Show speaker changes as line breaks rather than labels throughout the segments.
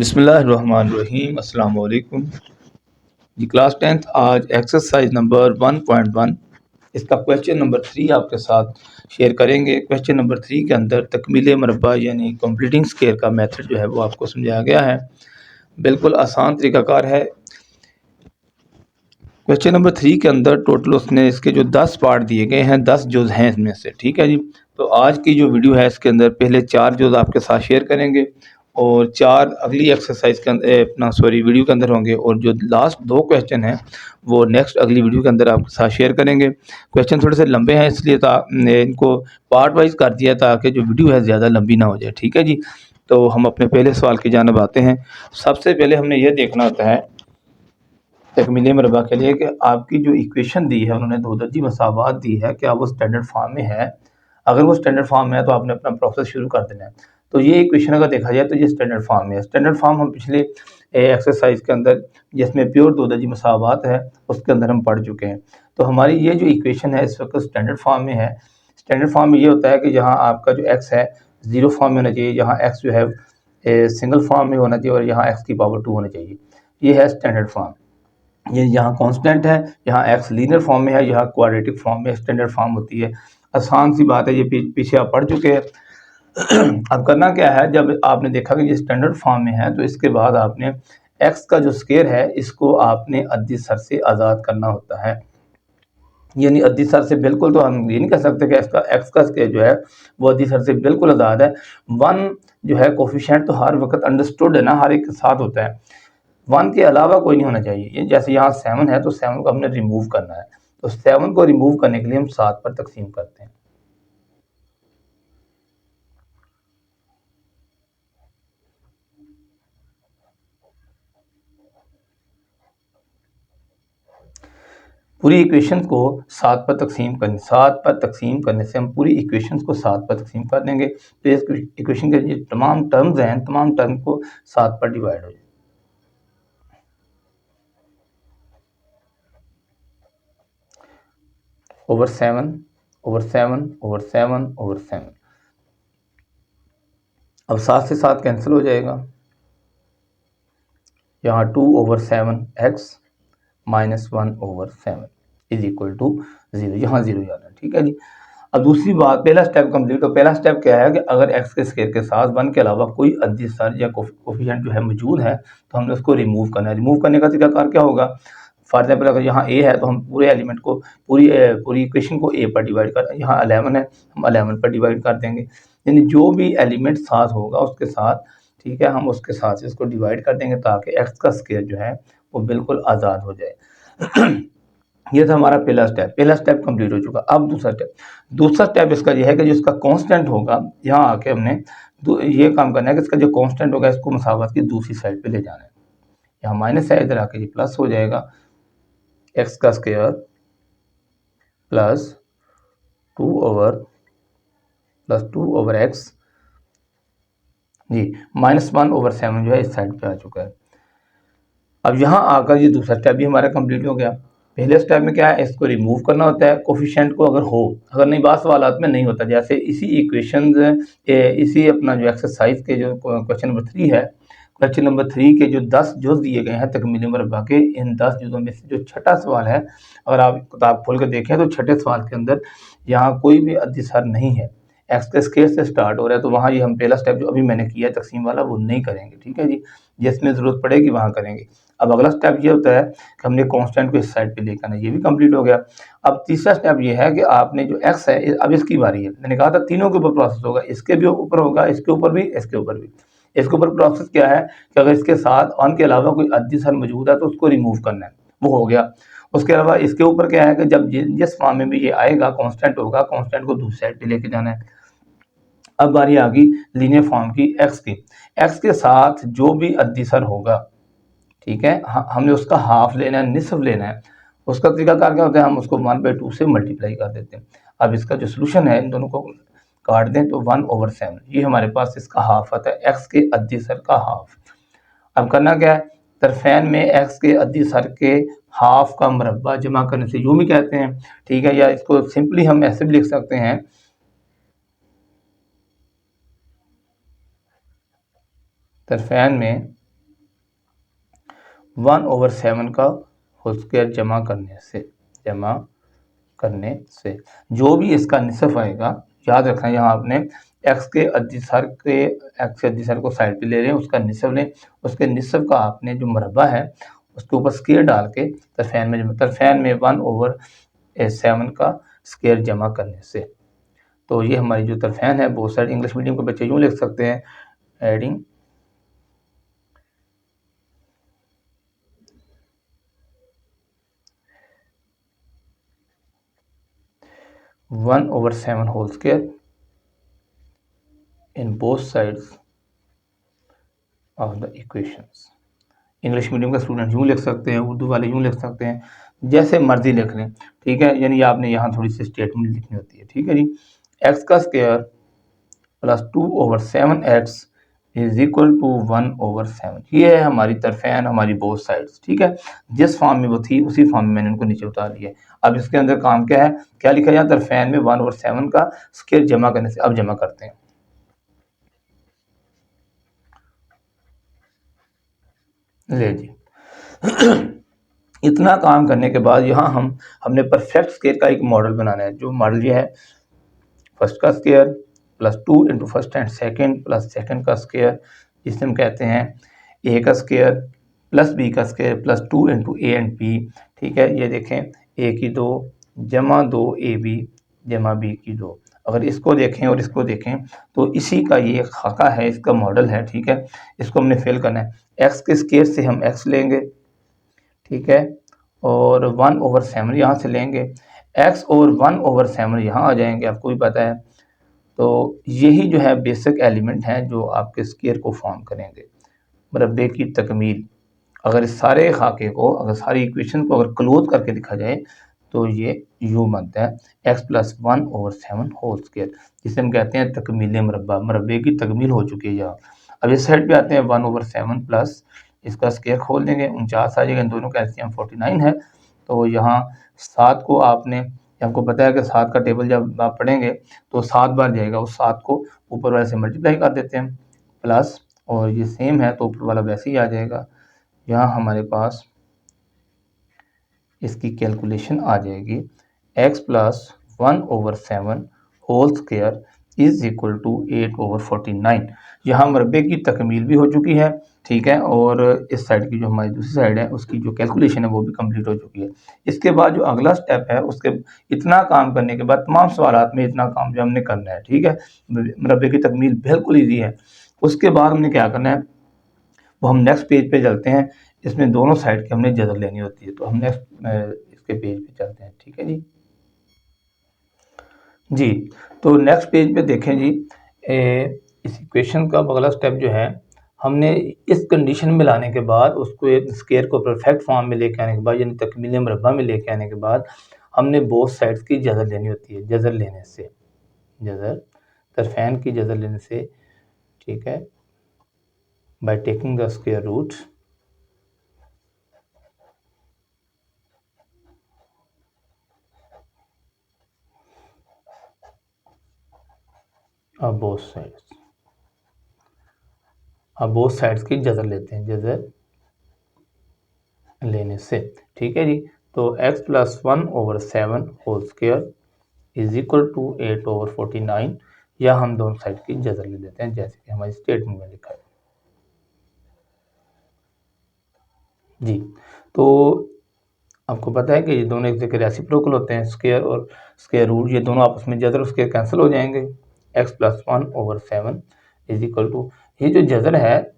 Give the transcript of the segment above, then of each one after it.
बिस्मिल्लाहिर्रहमानिर्रहीम अस्सलाम वालेकुम जी। क्लास 10th आज एक्सरसाइज नंबर 1.1 इसका क्वेश्चन नंबर 3 आपके साथ शेयर करेंगे। क्वेश्चन नंबर 3 के अंदर तकमील मरबा यानी कंप्लीटिंग स्क्वायर का मेथड जो है वो आपको समझाया गया है। बिल्कुल आसान तरीकाकार है। क्वेश्चन नंबर 3 के अंदर टोटल उसने इसके जो 10 पार्ट दिए गए हैं, 10 जुज हैं इसमें से, ठीक है जी। तो आज की जो वीडियो है इसके अंदर पहले 4 जुज आपके साथ शेयर करेंगे और 4 अगली एक्सरसाइज के अंदर वीडियो के अंदर होंगे, और जो लास्ट 2 क्वेश्चन हैं वो नेक्स्ट अगली वीडियो के अंदर आपके साथ शेयर करेंगे। क्वेश्चन थोड़े से लंबे हैं इसलिए इनको पार्ट वाइज कर दिया ताकि जो वीडियो है ज़्यादा लंबी ना हो जाए, ठीक है जी। तो हम अपने पहले सवाल की जानिब आते हैं। सबसे पहले हमने ये देखना होता है तकमील मरबा के लिए कि आपकी जो इक्वेशन दी है उन्होंने दो दर्जी मसावात दी है, क्या वो स्टैंडर्ड फॉर्म में है। अगर वो स्टैंडर्ड फॉर्म में है तो आपने अपना प्रोसेस शुरू कर देना है। तो ये इक्वेशन अगर देखा जाए तो ये स्टैंडर्ड फॉर्म में है। स्टैंडर्ड फॉर्म हम पिछले एक्सरसाइज के अंदर जिसमें प्योर दो दर्जी मसावात है उसके अंदर हम पढ़ चुके हैं। तो हमारी ये जो इक्वेशन है इस वक्त स्टैंडर्ड फॉर्म में है। स्टैंडर्ड फॉर्म में ये होता है कि जहाँ आपका जो एक्स है ज़ीरो फॉर्म में होना चाहिए, यहाँ एक्स जो है सिंगल फॉर्म में होना चाहिए और यहाँ एक्स की पावर 2 होना चाहिए। ये है स्टैंडर्ड फॉर्म। ये यहाँ कांस्टेंट है, यहाँ एक्स लीनियर फॉर्म में है, यहाँ क्वाड्रेटिक फॉर्म में स्टैंडर्ड फॉर्म होती है। आसान सी बात है, ये पीछे आप पढ़ चुके हैं। अब करना क्या है, जब आपने देखा कि ये स्टैंडर्ड फॉर्म में है तो इसके बाद आपने एक्स का जो स्क्वायर है इसको आपने अद्दी सर से आज़ाद करना होता है। यानी अद्दी सर से बिल्कुल तो हम ये नहीं कह सकते कि एक्स का स्क्वायर जो है वो अद्दी सर से बिल्कुल आज़ाद है। 1 जो है कोफिशिएंट तो हर वक्त अंडरस्टूड है ना, हर एक के साथ होता है। 1 के अलावा कोई नहीं होना चाहिए। ये जैसे यहाँ 7 है तो 7 को हमने रिमूव करना है, तो 7 को रिमूव करने के लिए हम 7 पर तकसीम करते हैं। पूरी इक्वेशन को 7 पर तकसीम करने 7 पर तकसीम करने से हम पूरी इक्वेशन को 7 पर तकसीम कर देंगे। तो इस इक्वेशन के जो तमाम टर्म्स हैं तमाम टर्म को 7 पर डिवाइड हो जाए। Over 7 over 7 over 7 over 7। अब 7 से 7 कैंसिल हो जाएगा। यहाँ 2 over 7 X minus 1 over 7 is equal to 0। यहाँ 0 जाना है, ठीक है जी। अब दूसरी बात, पहला स्टेप कंप्लीट हो। पहला स्टेप क्या है कि अगर एक्स के स्क्वायर के साथ 1 के अलावा कोई अद्दी सर या कोफिशिएंट जो है मौजूद है तो हमने उसको रिमूव करना है। रिमूव करने का तरीकाकार क्या होगा, फॉर एग्जाम्पल अगर यहाँ ए है तो हम पूरे एलिमेंट को पूरी इक्वेशन को ए पर डिवाइड कर, यहाँ 11 है हम 11 पर डिवाइड कर देंगे। यानी जो भी एलिमेंट साथ होगा उसके साथ, ठीक है, हम उसके साथ इसको डिवाइड कर देंगे ताकि एक्स का स्क्वायर जो है वो बिल्कुल आज़ाद हो जाए। ये था हमारा पहला स्टेप कंप्लीट हो चुका। अब दूसरा स्टेप इसका ये है कि जो इसका कांस्टेंट होगा, यहाँ आके हमने ये काम करना है कि इसका जो कांस्टेंट होगा इसको मसावत की दूसरी साइड पे ले जाना है। यहाँ माइनस है, इधर आके ये प्लस हो जाएगा। एक्स का स्क्वायर प्लस 2 ओवर एक्स जी माइनस 1 ओवर 7 जो है इस साइड पे आ चुका है। अब यहाँ आकर ये दूसरा स्टेप भी हमारा कंप्लीट हो गया। पहले स्टेप में क्या है, इसको रिमूव करना होता है कोफिशिएंट को अगर हो, अगर नहीं बात सवालात में नहीं होता। जैसे इसी इक्वेशन इसी अपना जो एक्सरसाइज के जो क्वेश्चन नंबर 3 है, क्वेश्चन नंबर 3 के जो 10 जुज दिए गए हैं तकमील मरबा के, इन 10 जुजों में से जो छठा सवाल है, अगर आप किताब खोल कर देखें तो छठे सवाल के अंदर यहाँ कोई भी अद्दी सर नहीं है, एक्स के स्क्वायर से स्टार्ट हो रहा है। तो वहाँ ये हम पहला स्टेप जो अभी मैंने किया है तकसीम वाला वो नहीं करेंगे, ठीक है जी। जिसमें ज़रूरत पड़ेगी वहाँ करेंगे। अब अगला स्टेप ये होता है कि हमने कांस्टेंट को इस साइड पे लेकर आना, ये भी कंप्लीट हो गया। अब तीसरा स्टेप ये है कि आपने जो एक्स है अब इसकी बारी है। मैंने कहा था तीनों के ऊपर प्रोसेस होगा, इसके भी ऊपर होगा, इसके ऊपर भी, इसके ऊपर भी। इसके ऊपर प्रोसेस क्या है कि अगर इसके साथ ऑन के अलावा कोई अद्दी सर मौजूद है तो उसको रिमूव करना है, वो हो गया। उसके अलावा इसके ऊपर क्या है कि जब जिस फॉर्म में भी ये आएगा कांस्टेंट होगा, कांस्टेंट को दूसरी साइड पे लेके जाना है। अब बारी आ गई लीनियर फॉर्म की, एक्स की। एक्स के साथ जो भी अद्दी सर होगा, ठीक है, हमने उसका हाफ लेना है, निसफ लेना है। उसका तरीकाकार क्या होता है, हम उसको 1/2 से मल्टीप्लाई कर देते हैं। अब इसका जो सोल्यूशन है इन दोनों को काट दें तो 1 ओवर 7 ये हमारे पास इसका हाफ आता है, एक्स के अद्दी सर का हाफ। अब करना क्या है, तरफेन में एक्स के अद्दी सर के हाफ का मुरब्बा जमा करने से यूं भी कहते हैं, ठीक है, या इसको सिंपली हम ऐसे भी लिख सकते हैं, तरफेन में 1/7 का होल स्क्वायर जमा करने से जो भी इसका निसफ आएगा, याद रखना यहाँ आपने एक्स के अदिसर को साइड पे ले रहे हैं, उसका निसफ लें, उसके निसफ का आपने जो मरबा है उसके ऊपर स्क्वायर डाल के तरफैन में 1/7 का स्क्वायर जमा करने से। तो ये हमारी जो तरफैन है बोथ साइड, इंग्लिश मीडियम के बच्चे यूँ लिख सकते हैं, adding 1/7 whole square in both sides of the equations. English medium का स्टूडेंट यूँ लिख सकते हैं, उर्दू वाले यूँ लिख सकते हैं, जैसे मर्जी लिख लें, ठीक है। यानी आपने यहाँ थोड़ी सी स्टेटमेंट लिखनी होती है, ठीक है जी। एक्स का square plus 2/7x is equal to 1/7। ये है हमारी तरफैन, हमारी बोथ साइड्स, ठीक है। जिस फॉर्म में वो थी उसी फॉर्म में मैंने उनको नीचे उतार लिया है। अब इसके अंदर काम क्या है, क्या लिखा जाए, तरफैन में 1/7 का स्क्वायर जमा करने से। अब जमा करते हैं, ले जी। इतना काम करने के बाद यहाँ हमने परफेक्ट स्क्वायर का एक मॉडल बनाना है। जो मॉडल ये है, फर्स्ट का square plus 2 into first and second plus second का स्क्वायर, जिसे हम कहते हैं ए का स्क्वायर प्लस बी का square plus 2 into A and B, ठीक है। ये देखें, ए की 2 जमा 2 ए बी जमा बी की 2। अगर इसको देखें और इसको देखें तो इसी का ये खाका है, इसका मॉडल है, ठीक है। इसको हमने फेल करना है। एक्स के स्क्वायर से हम एक्स लेंगे, ठीक है, और 1/7 यहाँ से लेंगे, एक्स और 1/7 यहाँ आ जाएंगे, आपको भी पता है। तो यही जो है बेसिक एलिमेंट हैं जो आपके स्क्वायर को फॉर्म करेंगे, मरबे की तकमील। अगर इस सारे खाके को, अगर सारी इक्वेशन को अगर क्लोज करके लिखा जाए तो ये यूँ बनता है x प्लस 1/7 होल स्क्वायर, जिसे हम कहते हैं तकमील मरबा। मरबे की तकमील हो चुकी है यहाँ। अब इस साइड पे आते हैं 1/7 प्लस इसका स्क्वायर खोल देंगे, 49 आ जाएगा, इन दोनों का एलसीएम 49 है। तो यहाँ 7 को आपने, आपको पता है कि 7 का टेबल जब आप पढ़ेंगे तो 7 बार जाएगा, उस 7 को ऊपर वाले से मल्टीप्लाई कर देते हैं प्लस, और ये सेम है तो ऊपर वाला वैसे ही आ जाएगा। यहाँ हमारे पास इसकी कैलकुलेशन आ जाएगी, x plus 1/7 whole square is equal to 8/49। यहाँ मरबे की तकमील भी हो चुकी है, ठीक है, और इस साइड की जो हमारी दूसरी साइड है उसकी जो कैलकुलेशन है वो भी कंप्लीट हो चुकी है। इसके बाद जो अगला स्टेप है, उसके इतना काम करने के बाद तमाम सवालात में इतना काम जो हमने करना है, ठीक है। मरबे की तकमील बिल्कुल ईजी है। उसके बाद हमने क्या करना है, वो हम नेक्स्ट पेज पे चलते हैं। इसमें दोनों साइड की हमने जदर लेनी होती है, तो हम नेक्स्ट इसके पेज पे चलते हैं, ठीक है जी। जी, तो नेक्स्ट पेज पे देखें जी, इस इक्वेशन का अगला स्टेप जो है, हमने इस कंडीशन में लाने के बाद उसको एक स्क्वायर को परफेक्ट फॉर्म में लेके आने के बाद, यानी तकमील मरबा में लेके आने के बाद हमने बोथ साइड्स की जदर लेनी होती है। जदर लेने से, जदर तरफैन की जदर लेने से, ठीक है, by taking the square root of both sides. अब बोथ साइड्स की जदर लेते हैं, जदर लेने से, ठीक है जी। तो x plus 1/7 whole square is equal to 8/49, या हम दोनों साइड की जदर ले लेते हैं जैसे कि हमारी स्टेटमेंट में लिखा है जी। तो आपको पता है कि ये दोनों एक दूसरे के रेसिप्रोकल होते हैं, स्क्वायर और स्क्वायर रूट, ये दोनों आपस में जदर स्क्वायर कैंसिल हो जाएंगे। x plus 1/7 is equal to, ये जो जदर है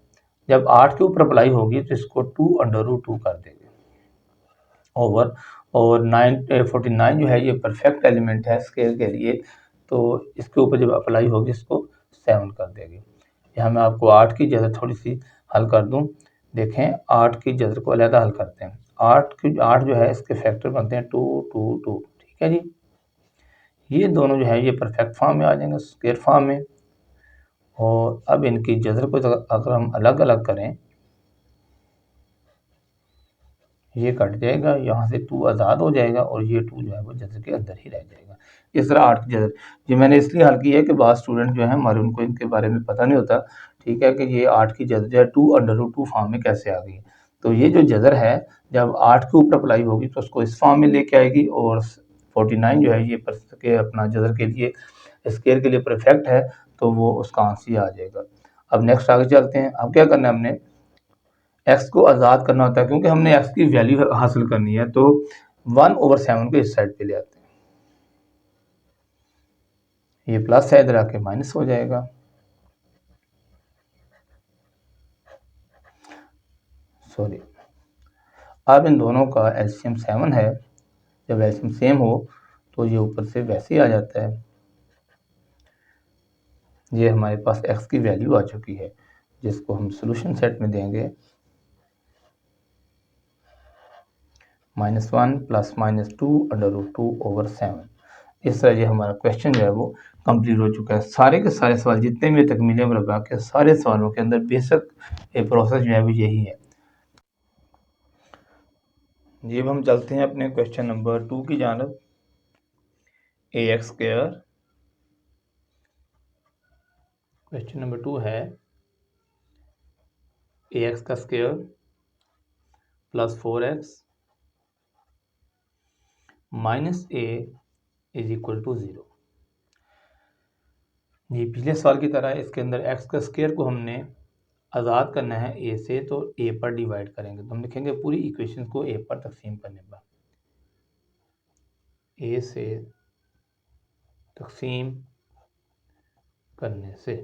जब 8 के ऊपर अप्लाई होगी तो इसको 2√2 कर देंगे ओवर, और 49 जो है ये परफेक्ट एलिमेंट है स्क्वायर के लिए, तो इसके ऊपर जब अप्लाई होगी इसको 7 कर देंगे। यहाँ मैं आपको 8 की जदर थोड़ी सी हल कर दूँ, देखें 8 की जदर को अलहदा हल करते हैं। 8 जो है इसके फैक्टर बनते हैं 2 2 2, ठीक है जी। ये दोनों जो है ये परफेक्ट फॉर्म में आ जाएंगे, स्क्वायर फॉर्म में। और अब इनकी जदर को अगर हम अलग अलग करें, ये कट जाएगा, यहाँ से 2 आज़ाद हो जाएगा और ये 2 जो है वो जदर के अंदर ही रह जाएगा। इस तरह 8 की जदर, ये मैंने इसलिए हल की है कि बहुत स्टूडेंट जो है हमारे, उनको इनके बारे में पता नहीं होता, ठीक है, कि ये 8 की जदर जो है 2√2 फॉर्म में कैसे आ गई। तो ये जो जज़र है जब 8 के ऊपर अप्लाई होगी तो उसको इस फॉर्म में लेके आएगी, और 49 जो है ये के अपना जज़र के लिए स्केयर के लिए परफेक्ट है, तो वो उसका आंसर ही आ जाएगा। अब नेक्स्ट आगे चलते हैं। अब क्या करना है, हमने एक्स को आज़ाद करना होता है, क्योंकि हमने एक्स की वैल्यू हासिल करनी है, तो 1/7 को इस साइड पे ले आते हैं। ये प्लस है, इधर आके माइनस हो जाएगा। सॉरी, अब इन दोनों का एलसीएम 7 है। जब एलसीएम सेम हो तो ये ऊपर से वैसे ही आ जाता है। ये हमारे पास एक्स की वैल्यू आ चुकी है, जिसको हम सोल्यूशन सेट में देंगे -1 + -2√2/7। इस तरह ये हमारा क्वेश्चन जो है वो कंप्लीट हो चुका है। सारे के सारे सवाल जितने भी तकमील मुरब्बा के सारे सवालों के अंदर बेसिक प्रोसेस जो है वो यही है। जी, अब हम चलते हैं अपने क्वेश्चन नंबर 2 की जानब। ax², क्वेश्चन नंबर 2 है ax का स्क्वायर + 4x - a = 0। ये पिछले सवाल की तरह इसके अंदर x का स्क्वायर को हमने आज़ाद करना है a से, तो a पर डिवाइड करेंगे, तो हम लिखेंगे पूरी इक्वेशन को a पर तकसीम करने पर। a से तकसीम करने से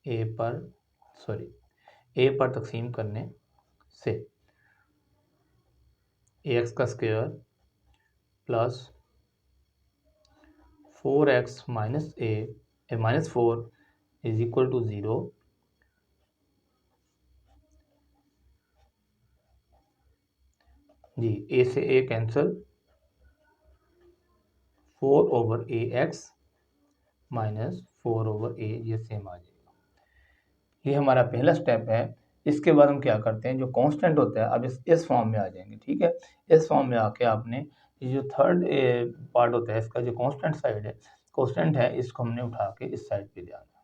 a पर तकसीम करने से ax का स्क्वायर + 4x - -4 = 0। जी, a से a कैंसिल, 4/ax - 4/a ये सेम आ जाएगा। ये हमारा पहला स्टेप है। इसके बाद हम क्या करते हैं, जो कांस्टेंट होता है अब इस फॉर्म में आ जाएंगे, ठीक है। इस फॉर्म में आके आपने ये जो थर्ड पार्ट होता है इसका, जो कांस्टेंट साइड है, कांस्टेंट है, इसको हमने उठा के इस साइड पे ले आना।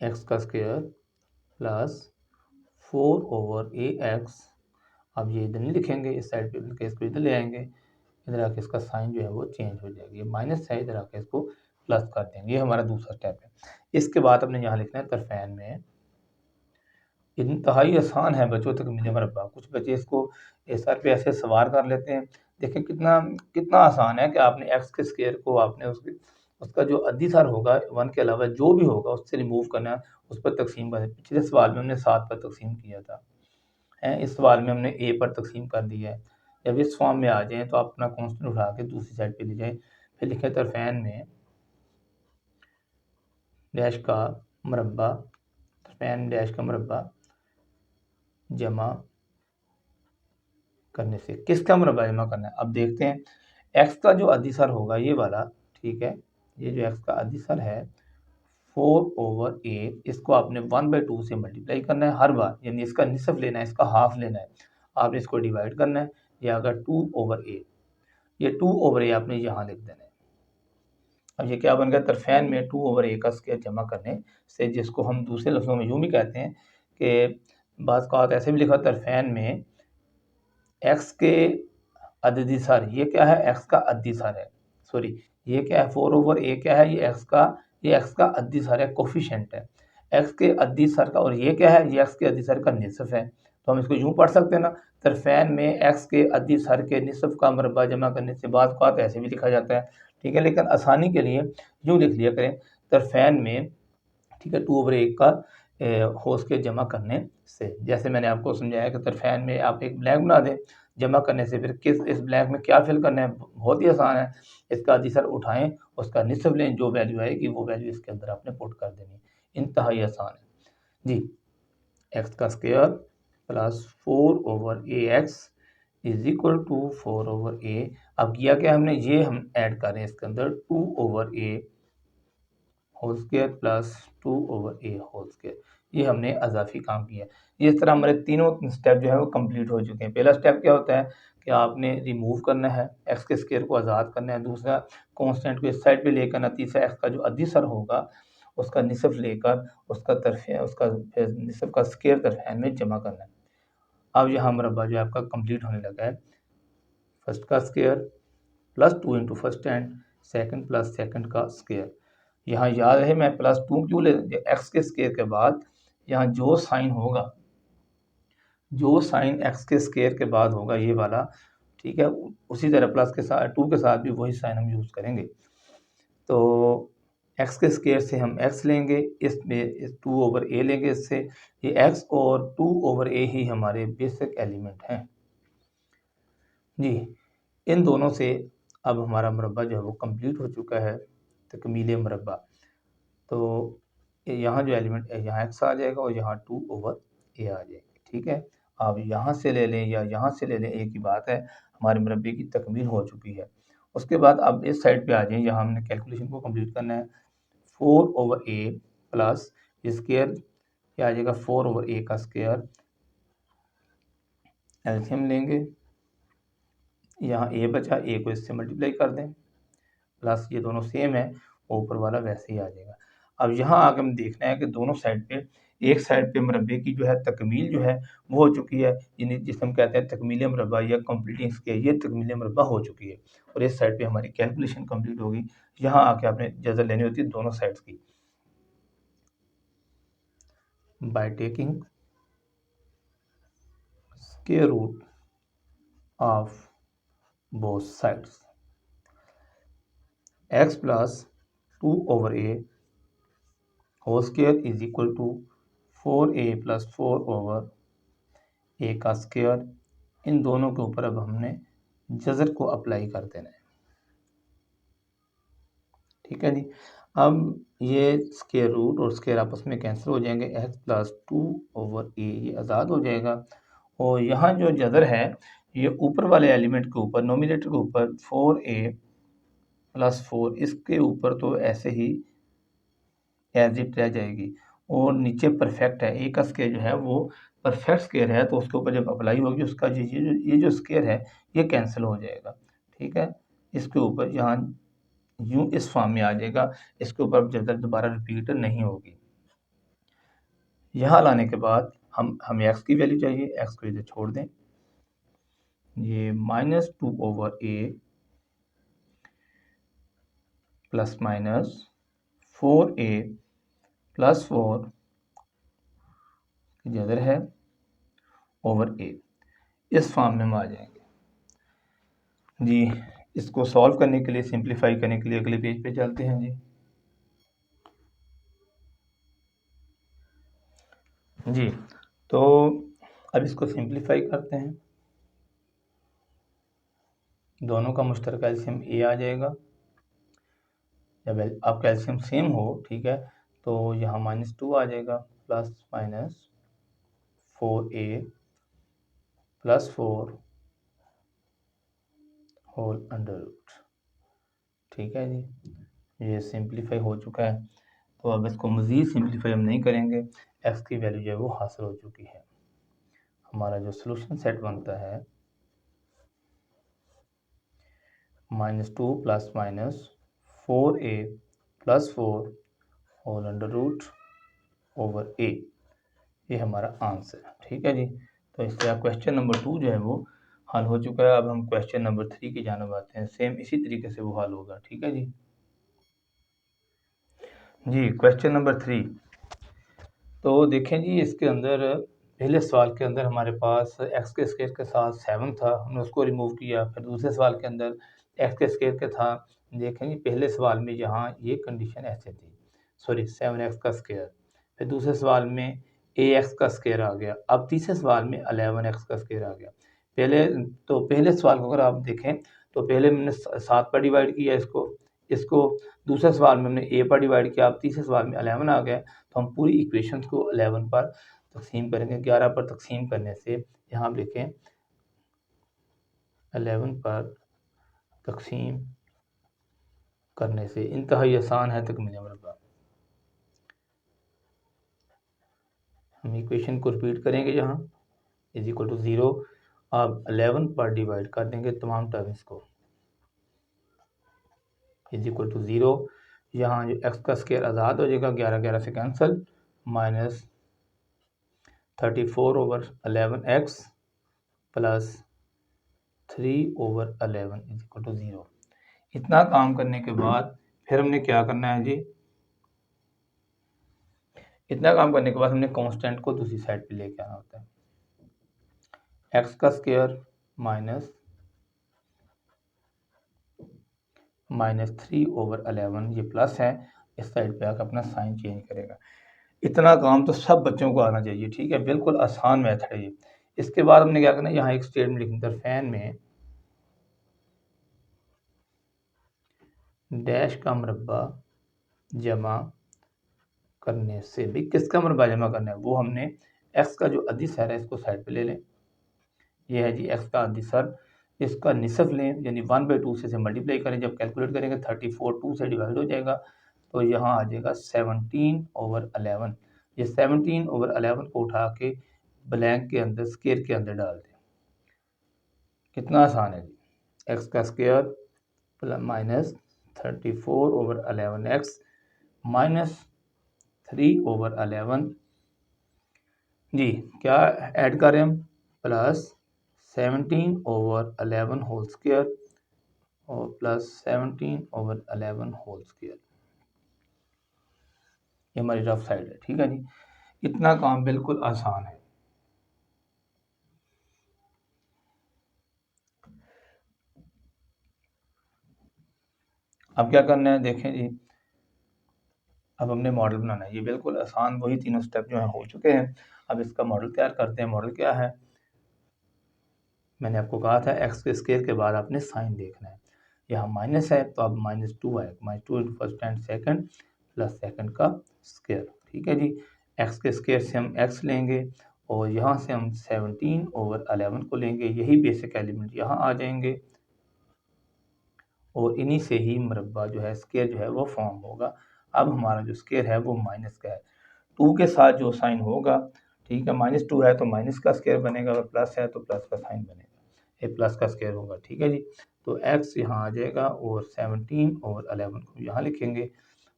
एक्स का स्क्वायर + 4/ax, अब ये इधर नहीं लिखेंगे, इस साइड पे लिख के इसको इधर ले आएंगे, इधर आके इसका साइन जो है वो चेंज हो जाएगी, माइनस है, इधर आके इसको प्लस कर देंगे। ये हमारा दूसरा स्टेप है। इसके बाद हमने यहाँ लिखना है तरफैन में। इंतहाई आसान है बच्चों तक मिले मरबा। कुछ बच्चे इसको सर पे ऐसे सवार कर लेते हैं। देखें कितना कितना आसान है कि आपने एक्स के स्क्वायर को आपने उसका जो अद्दी सर होगा 1 के अलावा जो भी होगा उससे रिमूव करना है, उस पर तकसीम करना है। पिछले सवाल में हमने 7 पर तकसीम किया था, इस सवाल में हमने a पर तकसीम कर दिया है। जब इस फॉर्म में आ जाएँ तो आप अपना कांस्टेंट उठा के दूसरी साइड पे ले जाएँ। फिर लिखें तरफैन में डैश का मुरब्बा, तरफैन डैश का मुरब्बा जमा करने से। किसका मुरब्बा जमा करना है, अब देखते हैं। एक्स का जो अदिसर होगा ये वाला, ठीक है, ये जो एक्स का अदिसर है 4/a, इसको आपने 1/2 से मल्टीप्लाई करना है हर बार, यानी इसका निसफ लेना है, इसका हाफ लेना है, आपने इसको डिवाइड करना है। ये अगर 2/a, ये 2/a आपने यहाँ लिख देना है। अब ये क्या बन गया, तरफैन में 2/a का स्क्वायर जमा करने से, जिसको हम दूसरे लफ्ज़ों में यूँ भी कहते हैं कि बाज़ औक़ात ऐसे भी लिखा तरफैन में एक्स के अददी सर, ये क्या है, एक्स का अद्दी सर है, सॉरी ये क्या है 4/a क्या है, ये एक्स का अद्दी सर है, कोफिशिएंट है एक्स के अद्दी सर का, और ये क्या है, ये एक्स के अद्दी सर का निसफ है। तो हम इसको यूँ पढ़ सकते हैं ना, तरफैन में एक्स के अद्दी सर के निसफ का मुरब्बा जमा करने से। बाज़ औक़ात ऐसे भी लिखा जाता है, ठीक है, लेकिन आसानी के लिए यूँ लिख लिया करें, तरफैन में, ठीक है, 2/a का होल स्क्वायर जमा करने से। जैसे मैंने आपको समझाया कि तरफैन में आप एक ब्लैंक बना दें जमा करने से, फिर इस ब्लैंक में क्या फिल करना है, बहुत ही आसान है। इसका अदिसर उठाएं, उसका निसफ लें, जो वैल्यू आएगी वो वैल्यू इसके अंदर आपने पुट कर देनी, इंतहाई आसान है जी। एक्स का स्क्वायर + 4/ax = 4/a। अब किया क्या हमने, ये हम ऐड कर रहे हैं इसके अंदर 2/a whole square + 2/a whole square, ये हमने अज़ाफ़ी काम किया। इस तरह हमारे तीनों स्टेप जो है वो कंप्लीट हो चुके हैं। पहला स्टेप क्या होता है कि आपने रिमूव करना है, एक्स के स्क्वायर को आज़ाद करना है, दूसरा कांस्टेंट को इस साइड पे लेकर आना, तीसरा एक्स का जो अद्दी सर होगा उसका निसफ लेकर उसका तरफे उसका निसफ का स्क्वायर तरफेन में जमा करना है। अब यहाँ मुरब्बा जो है आपका कंप्लीट होने लगा है। फर्स्ट का square plus 2 into first and second plus second का स्क्वायर। यहाँ याद है मैं प्लस 2 क्यों ले, एक्स के स्क्वायर के बाद यहाँ जो साइन होगा, जो साइन एक्स के स्क्वायर के बाद होगा ये वाला, ठीक है, उसी तरह प्लस के साथ 2 के साथ भी वही साइन हम यूज़ करेंगे। तो एक्स के स्क्वायर से हम एक्स लेंगे, इसमें इस 2 ओवर ए लेंगे, इससे ये एक्स और 2 ओवर ए ही हमारे बेसिक एलिमेंट हैं जी। इन दोनों से अब हमारा मुरब्बा जो है वो कंप्लीट हो चुका है, तकमील मुरब्बा। तो यहाँ जो एलिमेंट है यहाँ एक्स आ जाएगा और यहाँ 2 ओवर ए आ जाएगी, ठीक है। आप यहाँ से ले लें या यहाँ से ले लें, एक ही बात है, हमारे मुरब्बे की तकमील हो चुकी है। उसके बाद अब इस साइड पे आ जाएं, यहाँ हमने कैलकुलेशन को कंप्लीट करना है। 4 ओवर ए प्लस स्क्वायर क्या आ जाएगा, 4 ओवर ए का स्क्वायर, एलसीएम लेंगे, यहाँ ए बचा, ए को इससे मल्टीप्लाई कर दें, प्लस ये दोनों सेम है, ऊपर वाला वैसे ही आ जाएगा। अब यहाँ आगे हम देखना है कि दोनों साइड पे, एक साइड पे मुरब्बे की जो है तकमील जो है वो हो चुकी है, यानी जिसे हम कहते हैं तकमील मुरब्बा या कंप्लीटिंग स्क्वायर, ये तकमील मुरब्बा हो चुकी है और इस साइड पे हमारी कैलकुलेशन कंप्लीट होगी। यहाँ आके आपने जज़र लेनी होती है दोनों साइड्स की, by taking square root of both sides. X plus 2 over a whole square is equal to 4a plus 4 over a का स्क्वायर। इन दोनों के ऊपर अब हमने जज़र को अप्लाई कर देना है, ठीक है जी। अब ये स्क्वायर रूट और स्क्वायर आपस में कैंसिल हो जाएंगे, एक्स प्लस 2 ओवर ए ये आज़ाद हो जाएगा और यहाँ जो जज़र है ये ऊपर वाले एलिमेंट के ऊपर, नोमिनेटर के ऊपर 4a प्लस 4, इसके ऊपर तो ऐसे ही एज इट रह जाएगी और नीचे परफेक्ट है, ए का स्क्वायर जो है वो परफेक्ट स्क्वायर है, तो उसके ऊपर जब अप्लाई होगी उसका ये जो स्क्वायर है ये कैंसिल हो जाएगा, ठीक है। इसके ऊपर यहाँ यूं इस फॉर्म में आ जाएगा, इसके ऊपर जब दोबारा रिपीट नहीं होगी। यहाँ लाने के बाद हमें एक्स की वैल्यू चाहिए, एक्स को इधर छोड़ दें, ये -2 ओवर ए प्लस माइनस 4a प्लस 4 जदर है ओवर ए, इस फॉर्म में हम आ जाएंगे जी। इसको सॉल्व करने के लिए, सिंप्लीफाई करने के लिए अगले पेज पे चलते हैं जी। जी तो अब इसको सिंप्लीफाई करते हैं, दोनों का मुश्तरक एलसीएम ए आ जाएगा। जब आपका एलसीएम सेम हो, ठीक है, तो यहाँ -2 आ जाएगा plus minus 4a plus 4 whole under root, ठीक है जी। ये सिंप्लीफाई हो चुका है, तो अब इसको मज़ीद सिंप्लीफाई हम नहीं करेंगे, एक्स की वैल्यू जो है वो हासिल हो चुकी है। हमारा जो सोल्यूशन सेट बनता है -2 plus minus 4a plus 4 whole under root over a, ये हमारा आंसर है, ठीक है जी। तो इससे आप क्वेश्चन नंबर 2 जो है वो हल हो चुका है। अब हम क्वेश्चन नंबर 3 की जानब आते हैं, सेम इसी तरीके से वो हल होगा, ठीक है जी। जी क्वेश्चन नंबर 3, तो देखें जी, इसके अंदर पहले सवाल के अंदर हमारे पास एक्स के स्क्वायर के साथ 7 था, हमने उसको रिमूव किया। फिर दूसरे सवाल के अंदर एक्स के स्क्वायर के था, देखें जी पहले सवाल में यहाँ ये कंडीशन ऐसे थी, सॉरी 7x का स्क्वायर, फिर दूसरे सवाल में ax का स्क्वायर आ गया, अब तीसरे सवाल में 11x का स्क्वायर आ गया। पहले सवाल को अगर आप देखें तो पहले हमने 7 पर डिवाइड किया इसको दूसरे सवाल में हमने ए पर डिवाइड किया, अब तीसरे सवाल में 11 आ गया, तो हम पूरी इक्वेशन को 11 पर तकसीम करेंगे। 11 पर तकसीम करने से यहाँ आप लिखें 11 पर तकसीम करने से इंतहाई आसान है तकमील मुरब्बा। हम इक्वेशन को रिपीट करेंगे, यहाँ इज इक्वल टू 0, अब 11 पर डिवाइड कर देंगे तमाम टर्म्स को, इज इक्वल टू 0, यहाँ जो एक्स का स्क्वायर आज़ाद हो जाएगा, 11 से cancel, -34/11x plus 3/11 is equal to 0। इतना काम करने के बाद फिर हमने क्या करना है जी, इतना काम करने के बाद हमने कांस्टेंट को दूसरी साइड पे लेके आना होता है। एक्स का स्क्वायर -3/11 ये प्लस है, इस साइड पे आकर अपना साइन चेंज करेगा। इतना काम तो सब बच्चों को आना चाहिए, ठीक है, बिल्कुल आसान मेथड है ये। इसके बाद हमने क्या करना है, यहाँ एक स्टेटमेंट लिखनी है, फैन में डैश का मुरब्बा जमा करने से, भी किसका मुरब्बा जमा करना है, वो हमने एक्स का जो अधिसर है इसको साइड पे ले लें। ये है जी एक्स का अधिसर, इसका निसफ लें, यानी 1/2 से मल्टीप्लाई करें, जब कैलकुलेट करेंगे 34 2 से डिवाइड हो जाएगा, तो यहाँ आ जाएगा 17/11। ये 17/11 को उठा के ब्लैंक के अंदर, स्क्वायर के अंदर डाल दें। कितना आसान है जी, एक्स का स्क्वायर -34/11x -3/11 जी, क्या ऐड करें हम, प्लस 17/11 होल स्क्वायर और प्लस 17/11 होल स्क्वायर। ये हमारी रफ साइड है, ठीक है जी। इतना काम बिल्कुल आसान है। अब क्या करना है, देखें जी, अब हमने मॉडल बनाना है। ये बिल्कुल आसान, वही तीनों स्टेप जो हैं हो चुके हैं। अब इसका मॉडल तैयार करते हैं। मॉडल क्या है, मैंने आपको कहा था एक्स के स्क्वायर के बाद आपने साइन देखना है। यहाँ माइनस है तो अब -2 आएगा, -2 × first and second plus second का स्क्वायर, ठीक है जी। एक्स के स्क्वायर से हम एक्स लेंगे और यहाँ से हम 17/11 को लेंगे, यही बेसिक एलिमेंट यहाँ आ जाएंगे और इन्हीं से ही मुरब्बा जो है, स्क्वायर जो है वो फॉर्म होगा। अब हमारा जो स्क्वायर है वो माइनस का है, 2 के साथ जो साइन होगा, ठीक है, -2 है तो माइनस का स्क्वायर बनेगा और प्लस है तो प्लस का साइन बनेगा, ये प्लस का स्क्वायर होगा, ठीक है जी। तो एक्स यहाँ आ जाएगा और 17/11 को यहाँ लिखेंगे।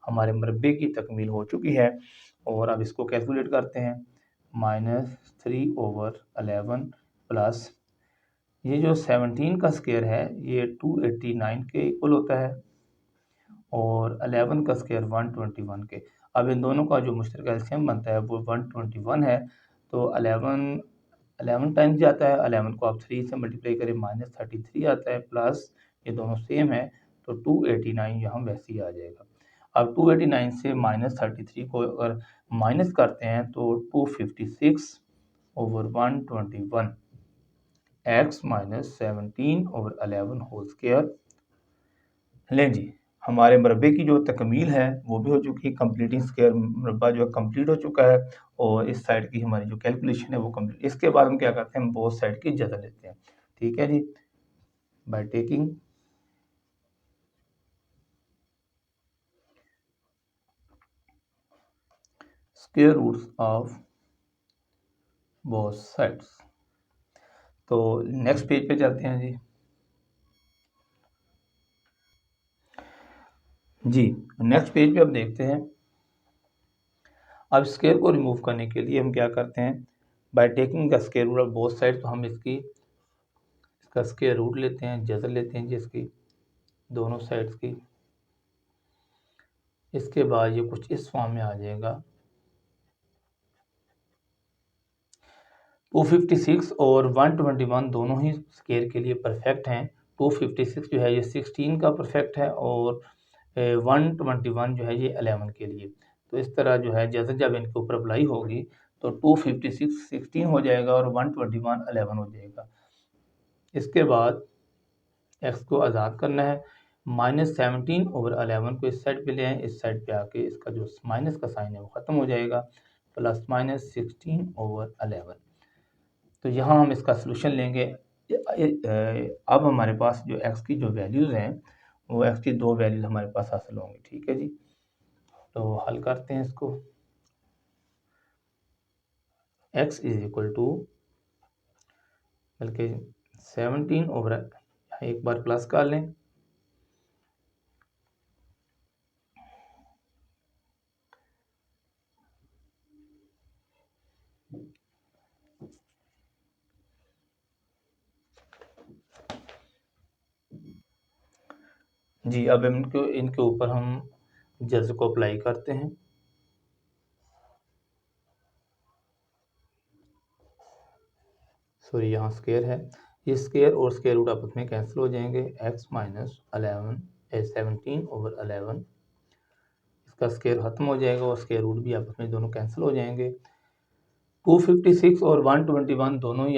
हमारे मुरब्बे की तकमील हो चुकी है और अब इसको कैलकुलेट करते हैं। -3/11 प्लस ये जो 17 का स्क्वायर है ये 289 के इक्वल होता है और 11 का स्क्वायर 121 के। अब इन दोनों का जो मुश्तरक एलसीएम बनता है वो 121 है, तो 11 टाइम्स जाता है, 11 को आप 3 से मल्टीप्लाई करें -33 आता है, प्लस ये दोनों सेम है तो 289 यहाँ वैसे ही आ जाएगा। अब 289 से -33 को अगर माइनस करते हैं तो 256/121 x -17/11 होल स्क्वायर। लें जी, हमारे मुरब्बे की जो तकमील है वो भी हो चुकी है, कंप्लीटिंग स्क्वायर मुरब्बा जो है कंप्लीट हो चुका है और इस साइड की हमारी जो कैलकुलेशन है वो कंप्लीट। इसके बाद हम क्या करते हैं, हम बोथ साइड की जगह लेते हैं, ठीक है जी, by taking square roots of both sides. तो नेक्स्ट पेज पे चलते हैं जी। जी, नेक्स्ट पेज पे अब देखते हैं। अब स्क्वायर को रिमूव करने के लिए हम क्या करते हैं, by taking the square root of both side, तो हम इसका स्क्वायर रूट लेते हैं, जज़र लेते हैं जिसकी दोनों साइड्स की। इसके बाद ये कुछ इस फॉर्म में आ जाएगा। 256 और 121 दोनों ही स्क्वायर के लिए परफेक्ट हैं। 256 जो है ये 16 का परफेक्ट है और 121 जो है ये 11 के लिए। तो इस तरह जो है जैसे जब इनके ऊपर अप्लाई होगी तो 256 16 हो जाएगा और 121 11 हो जाएगा। इसके बाद एक्स को आज़ाद करना है, -17/11 को इस साइड पे ले आए, इस साइड पे आके इसका जो माइनस का साइन है वो ख़त्म हो जाएगा, +-16/11। तो यहाँ हम इसका सलूशन लेंगे। अब हमारे पास जो एक्स की जो वैल्यूज़ हैं वो एक्स की दो वैल्यूज़ हमारे पास हासिल होंगी, ठीक है जी। तो हल करते हैं इसको। x इज इक्वल टू, बल्कि 17 एक बार प्लस कर लें, जी, अब इनके ऊपर हम जज़र को अप्लाई करते हैं। सॉरी, यहाँ स्क्वायर है, ये स्क्वायर और स्क्वायर रूट आपस में कैंसिल हो जाएंगे। x माइनस 17/11 इसका स्क्वायर खत्म हो जाएगा और स्क्वायर रूट भी आपस में दोनों कैंसिल हो जाएंगे। 256 और 121 दोनों ही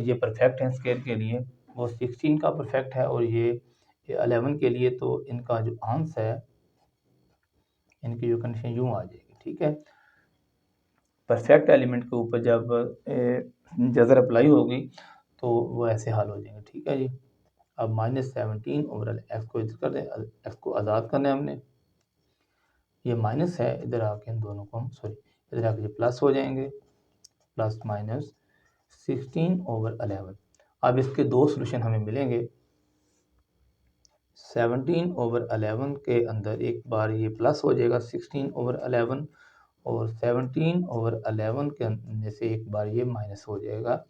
ये परफेक्ट हैं स्क्वायर के लिए, वो 16 का परफेक्ट है और ये 11 के लिए। तो इनका जो आंसर है, इनकी जो कंडीशन यूँ आ जाएगी, ठीक है। परफेक्ट एलिमेंट के ऊपर जब जज़र अप्लाई होगी तो वो ऐसे हल हो जाएंगे, ठीक है जी। अब -17 ओवर एक्स को इधर कर दें, एक्स को आज़ाद करना है हमने। ये माइनस है, इधर आके इन दोनों को हम इधर आके ये प्लस हो जाएंगे, प्लस माइनस 16/11। अब इसके दो सोल्यूशन हमें मिलेंगे। 17/11 के अंदर एक बार ये प्लस हो जाएगा 16/11 और 17/11 के अंदर से एक बार ये माइनस हो जाएगा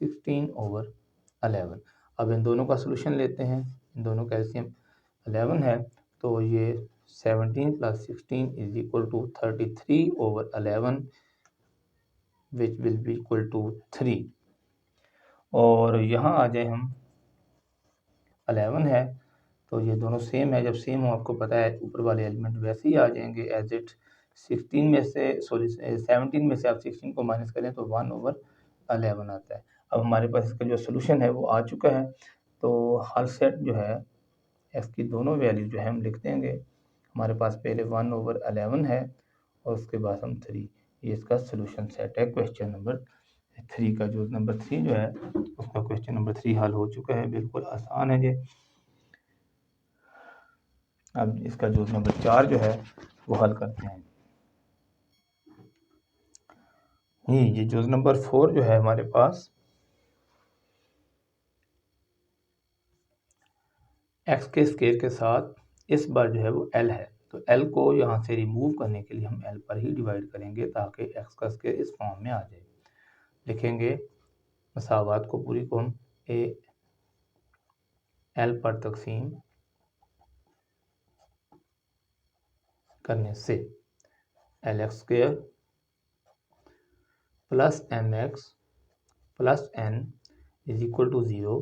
16/11। अब इन दोनों का सोल्यूशन लेते हैं। इन दोनों का एलसीएम 11 है, तो ये 17 + 16 = 33/11 which will be equal to 3। और यहाँ आ जाए हम, 11 है तो ये दोनों सेम है, जब सेम हो आपको पता है ऊपर वाले एलिमेंट वैसे ही आ जाएंगे एज इट। 17 में से आप 16 को माइनस करें तो 1/11 आता है। अब हमारे पास इसका जो सोल्यूशन है वो आ चुका है। तो हर सेट जो है एक्स की दोनों वैल्यू जो है हम लिख देंगे। हमारे पास पहले 1/11 है और उसके बाद हम 3, ये इसका सोल्यूशन सेट है। क्वेश्चन नंबर 3 का जो नंबर 3 जो है उसका क्वेश्चन नंबर 3 हल हो चुका है, बिल्कुल आसान है ये। अब इसका जो नंबर 4 जो है वो हल करते हैं। ये जो नंबर 4 जो है हमारे पास, एक्स के स्क्वायर के साथ इस बार जो है वो एल है, तो एल को यहाँ से रिमूव करने के लिए हम एल पर ही डिवाइड करेंगे ताकि एक्स का स्क्वायर इस फॉर्म में आ जाए। लिखेंगे मसावात को पूरी को हम ए एल पर तकसीम करने से L X square plus M X plus N is equal to 0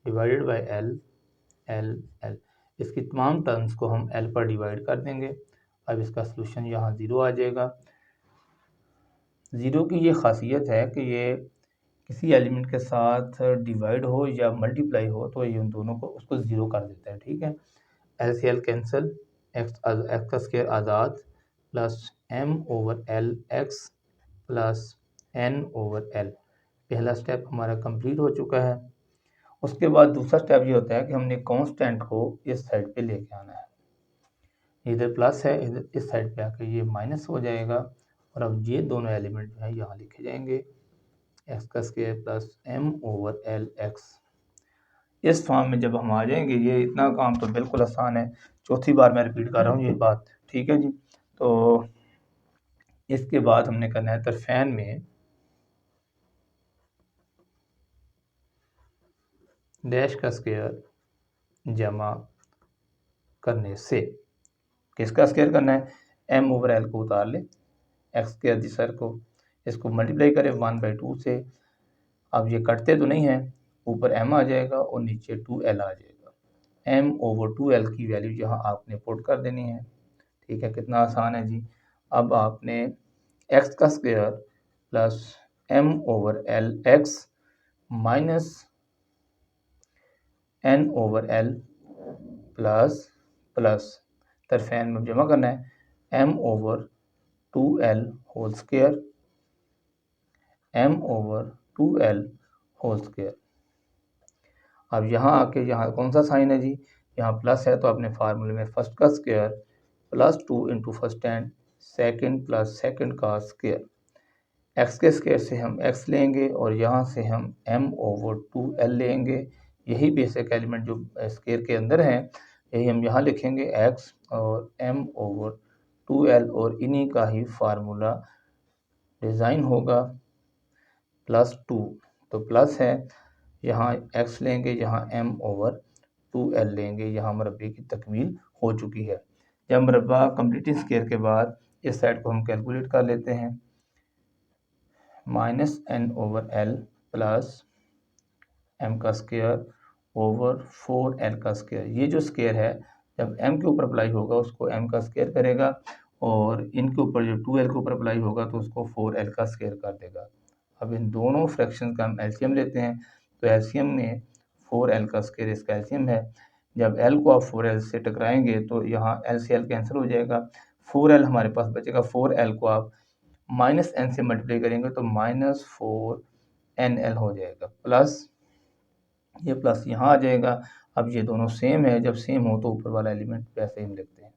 divided by L L L. इसकी तमाम टर्म्स को हम एल पर डिवाइड कर देंगे। अब इसका सलूशन यहाँ 0 आ जाएगा। 0 की ये खासियत है कि ये किसी एलिमेंट के साथ डिवाइड हो या मल्टीप्लाई हो तो ये उन दोनों को उसको 0 कर देता है, ठीक है। एल से एल कैंसिल, एक्स का स्क्वायर आज़ाद plus m/l x plus n/l। पहला स्टेप हमारा कंप्लीट हो चुका है। उसके बाद दूसरा स्टेप ये होता है कि हमने कांस्टेंट को इस साइड पे लेके आना है। इधर प्लस है, इधर इस साइड पे आके ये माइनस हो जाएगा और अब ये दोनों एलिमेंट जो है यहाँ लिखे जाएंगे, एक्स का स्क्वायर प्लस m/l x। इस फॉर्म में जब हम आ जाएंगे, ये इतना काम तो बिल्कुल आसान है, चौथी बार मैं रिपीट कर रहा हूँ ये बात, ठीक है जी। तो इसके बाद हमने करना है तरफेन में डैश का स्क्वायर जमा करने से, किसका स्क्वायर करना है, m/l को उतार ले, एक्स के अधिसर को, इसको मल्टीप्लाई करें 1/2 से। अब ये कटते तो नहीं है, ऊपर m आ जाएगा और नीचे 2l आ जाएगा। m/2l की वैल्यू यहाँ आपने पुट कर देनी है, ठीक है। कितना आसान है जी। अब आपने x का square plus m/l x minus n/l plus plus तरफेन में जमा करना है m/2l whole square, m/2l whole square. अब यहाँ आके यहाँ कौन सा साइन है जी, यहाँ प्लस है, तो अपने फार्मूले में फर्स्ट का square plus 2 into first and second plus second का स्क्वायर। एक्स के स्क्वायर से हम x लेंगे और यहाँ से हम m/2l लेंगे। यही बेसिक एलिमेंट जो स्क्वायर के अंदर हैं यही हम यहाँ लिखेंगे, x और m/2l, और इन्हीं का ही फार्मूला डिज़ाइन होगा +2। तो प्लस है, यहाँ x लेंगे, यहाँ m/2l 2l लेंगे। यहाँ मुरब्बे की तकमील हो चुकी है। जब मुरब्बा कंप्लीट स्क्वायर के बाद इस साइड को हम कैलकुलेट कर लेते हैं, -n/l प्लस m का स्क्वायर ओवर 4l का स्क्वायर। ये जो स्क्वायर है जब m के ऊपर अप्लाई होगा उसको m का स्क्वायर करेगा, और इनके ऊपर जो 2l के ऊपर अप्लाई होगा तो उसको 4l का स्क्वायर कर देगा। अब इन दोनों फ्रैक्शन का हम एलसीएम लेते हैं, तो एलसीएम में 4l का स्क्वायर इसका एलसीएम है। जब l को आप 4l से टकराएंगे तो यहाँ l से l कैंसिल हो जाएगा, 4l हमारे पास बचेगा। 4l को आप -n से मल्टीप्लाई करेंगे तो -4nl हो जाएगा, प्लस ये प्लस यहाँ आ जाएगा। अब ये दोनों सेम है, जब सेम हो तो ऊपर वाला एलिमेंट वैसे ही हम लिखते हैं।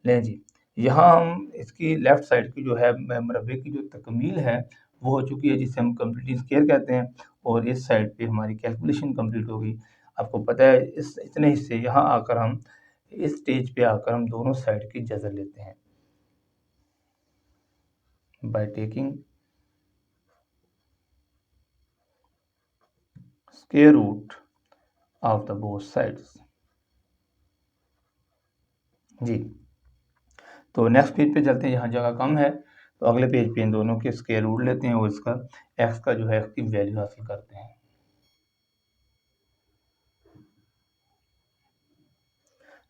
लें जी, यहाँ हम इसकी लेफ़्ट साइड की जो है मुरब्बे की जो तकमील है वो हो चुकी है, जिसे हम कंप्लीट स्क्वायर कहते हैं, और इस साइड पे हमारी कैलकुलेशन कंप्लीट हो गई। आपको पता है इस इतने हिस्से यहाँ आकर हम इस स्टेज पे आकर हम दोनों साइड की जज़र लेते हैं by taking square root of the both sides. जी, तो नेक्स्ट पेज पे चलते हैं। यहाँ जगह कम है तो अगले पेज पे इन दोनों के स्क्वायर रूट लेते हैं और इसका x का जो है x की वैल्यू हासिल करते हैं।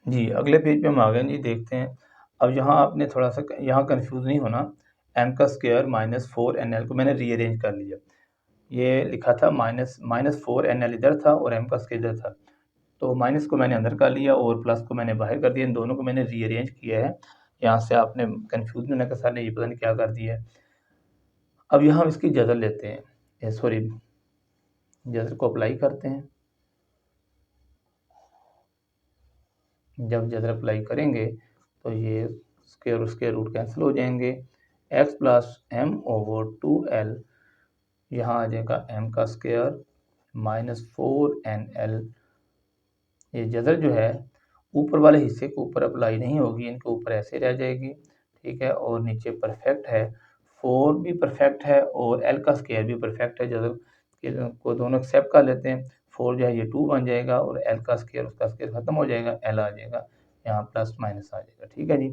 जी, अगले पेज पे हम आ गए जी, देखते हैं। अब यहाँ आपने थोड़ा सा यहाँ कंफ्यूज नहीं होना। m का स्क्वायर -4nl को मैंने रीअरेंज कर लिया। ये लिखा था -4nl इधर था और m का स्क्वायर इधर था, तो माइनस को मैंने अंदर कर लिया और प्लस को मैंने बाहर कर दिया। इन दोनों को मैंने रीअरेंज किया है। यहाँ से आपने कंफ्यूज नहीं होना कि सर ने ये पता नहीं क्या कर दिया है। अब यहाँ हम इसकी जज़र लेते हैं, सॉरी जज़र को अप्लाई करते हैं। जब जज़र अप्लाई करेंगे तो ये स्क्वायर और स्क्वायर रूट कैंसिल हो जाएंगे। x plus m over 2l, यहाँ आ जाएगा m का स्क्वायर -4nl। ये जज़र जो है ऊपर वाले हिस्से के ऊपर अप्लाई नहीं होगी, इनके ऊपर ऐसे रह जाएगी, ठीक है। और नीचे परफेक्ट है, 4 भी परफेक्ट है और l का स्क्वायर भी परफेक्ट है। जज़र को दोनों एक्सेप्ट कर लेते हैं। 4 जो है ये 2 बन जाएगा और l का स्क्वायर उसका स्क्वायर ख़त्म हो जाएगा, l आ जाएगा, यहाँ प्लस माइनस आ जाएगा, ठीक है जी।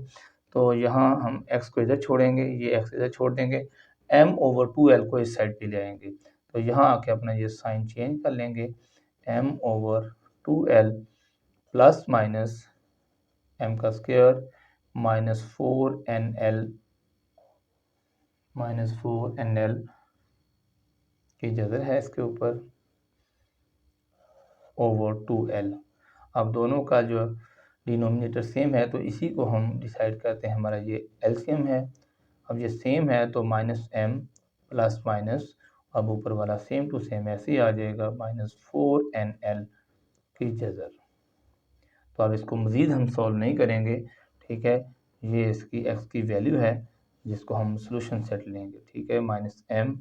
तो यहाँ हम x को इधर छोड़ेंगे, ये x इधर छोड़ देंगे, m ओवर 2l को इस साइड पे ले आएंगे। तो यहाँ आके अपना ये साइन चेंज कर लेंगे, m over 2l plus minus m का स्क्वायर -4nl की जज़र है इसके ऊपर ओवर 2l। अब दोनों का जो डिनोमिनेटर सेम है तो इसी को हम डिसाइड करते हैं, हमारा ये एलसीएम है। अब ये सेम है तो -m प्लस माइनस, अब ऊपर वाला सेम टू सेम ऐसे ही आ जाएगा, -4nl की जज़र। तो अब इसको मज़ीद हम सॉल्व नहीं करेंगे, ठीक है। ये इसकी x की वैल्यू है जिसको हम सॉल्यूशन सेट लेंगे, ठीक है। -m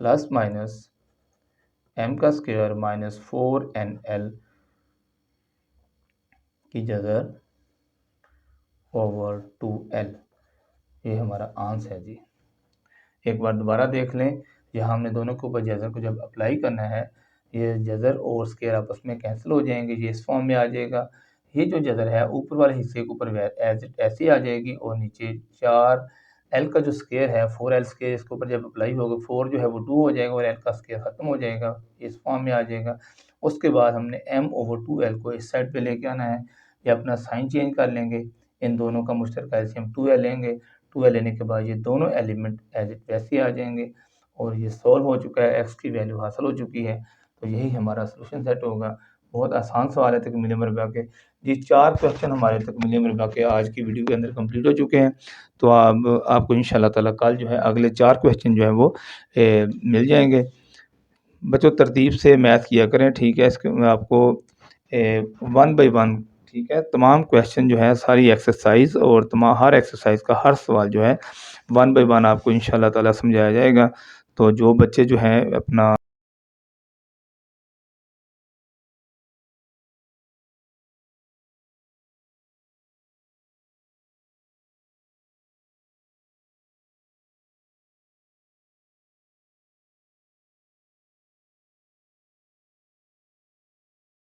प्लस माइनस m का स्क्वायर -4nl की जगह ओवर 2l, ये हमारा आंसर है जी। एक बार दोबारा देख लें, यहाँ हमने दोनों के ऊपर जज़र को जब अप्लाई करना है, ये जज़र और स्क्वायर आपस में कैंसिल हो जाएंगे, ये इस फॉर्म में आ जाएगा। ये जो जज़र है ऊपर वाले हिस्से के ऊपर ऐसे आ जाएगी और नीचे 4l का जो स्क्वायर है 4l स्क्वायर इसके ऊपर जब अप्लाई होगा 4 जो है वो 2 हो जाएगा और l का स्क्वायर ख़त्म हो जाएगा, इस फॉर्म में आ जाएगा। उसके बाद हमने m ओवर 2l को इस साइड पे लेके आना है, या अपना साइन चेंज कर लेंगे। इन दोनों का मुश्तरका एलसीएम 2l लेंगे, 2l लेने के बाद ये दोनों एलिमेंट एज इट वैसे आ जाएंगे और ये सॉल्व हो चुका है, x की वैल्यू हासिल हो चुकी है। तो यही हमारा सॉल्यूशन सेट होगा। बहुत आसान सवाल है तकमील मरबा के जी। 4 क्वेश्चन हमारे तकमील मरबा के आज की वीडियो के अंदर कंप्लीट हो चुके हैं। तो आपको इंशाल्लाह ताला कल जो है अगले 4 क्वेश्चन जो है वो मिल जाएंगे। बच्चों तरतीब से मैथ किया करें, ठीक है। इसके मैं आपको 1 बाय 1, ठीक है, तमाम क्वेश्चन जो है सारी एक्सरसाइज और हर एक्सरसाइज का हर सवाल जो है 1 बाय 1 आपको इंशाल्लाह ताला समझाया जाएगा। तो जो बच्चे जो हैं अपना